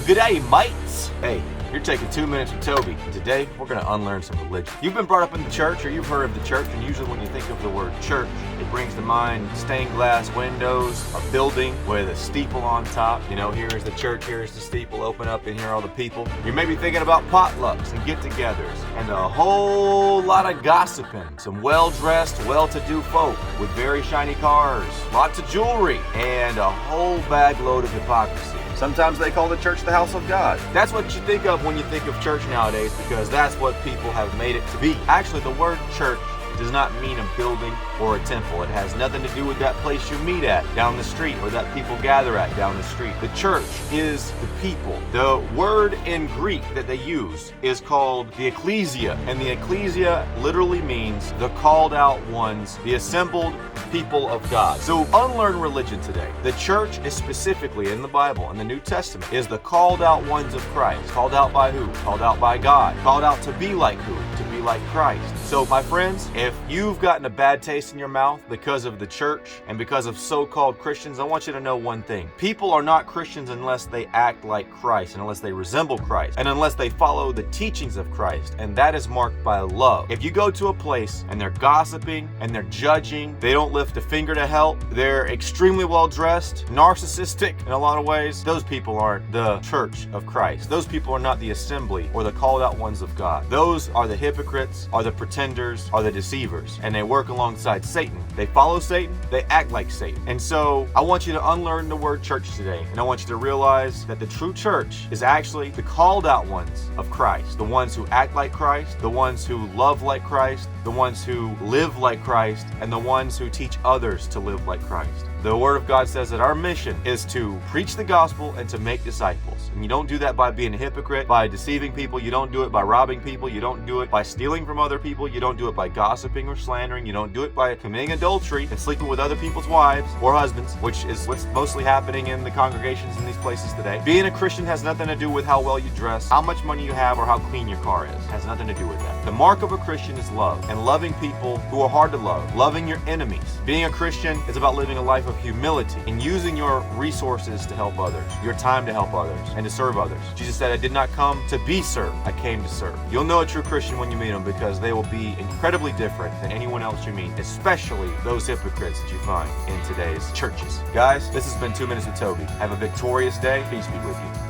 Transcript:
G'day, mates! Hey, you're taking 2 minutes with Toby. Today, we're going to unlearn some religion. You've been brought up in the church, or you've heard of the church, and usually when you think of the word church, it brings to mind stained glass windows, a building with a steeple on top. You know, here's the church, here's the steeple, open up, and here are all the people. You may be thinking about potlucks and get-togethers, and a whole lot of gossiping. Some well-dressed, well-to-do folk with very shiny cars, lots of jewelry, and a whole bag load of hypocrisy. Sometimes they call the church the house of God. That's what you think of when you think of church nowadays, because that's what people have made it to be. Actually, the word church does not mean a building or a temple. It has nothing to do with that place you meet at down the street or that people gather at down the street. The church is the people. The word in Greek that they use is called the ecclesia, and the ecclesia literally means the called out ones, the assembled people of God. So unlearn religion today. The church is specifically in the Bible, in the New Testament, is the called out ones of Christ. Called out by who? Called out by God. Called out to be like who? To be like Christ. So my friends, if you've gotten a bad taste in your mouth because of the church and because of so-called Christians, I want you to know one thing. People are not Christians unless they act like Christ and unless they resemble Christ and unless they follow the teachings of Christ, and that is marked by love. If you go to a place and they're gossiping and they're judging, they don't lift a finger to help, they're extremely well dressed, narcissistic in a lot of ways, those people aren't the church of Christ. Those people are not the assembly or the called out ones of God. Those are the hypocrites, are the pretenders, are the deceivers, and they work alongside Satan. They follow Satan, they act like Satan. And so I want you to unlearn the word church today, and I want you to realize that the true church is actually the called out ones of Christ, the ones who act like Christ, the ones who love like Christ, the ones who live like Christ, and the ones who teach others to live like Christ. The Word of God says that our mission is to preach the gospel and to make disciples. And you don't do that by being a hypocrite, by deceiving people. You don't do it by robbing people. You don't do it by stealing from other people. You don't do it by gossiping or slandering. You don't do it by committing adultery and sleeping with other people's wives or husbands, which is what's mostly happening in the congregations in these places today. Being a Christian has nothing to do with how well you dress, how much money you have, or how clean your car is. It has nothing to do with that. The mark of a Christian is love, and loving people who are hard to love, loving your enemies. Being a Christian is about living a life of humility and using your resources to help others, your time to help others, and to serve others. Jesus said, I did not come to be served, I came to serve. You'll know a true Christian when you meet them, because they will be incredibly different than anyone else you meet, especially those hypocrites that you find in today's churches. Guys, this has been 2 Minutes with Toby. Have a victorious day. Peace be with you.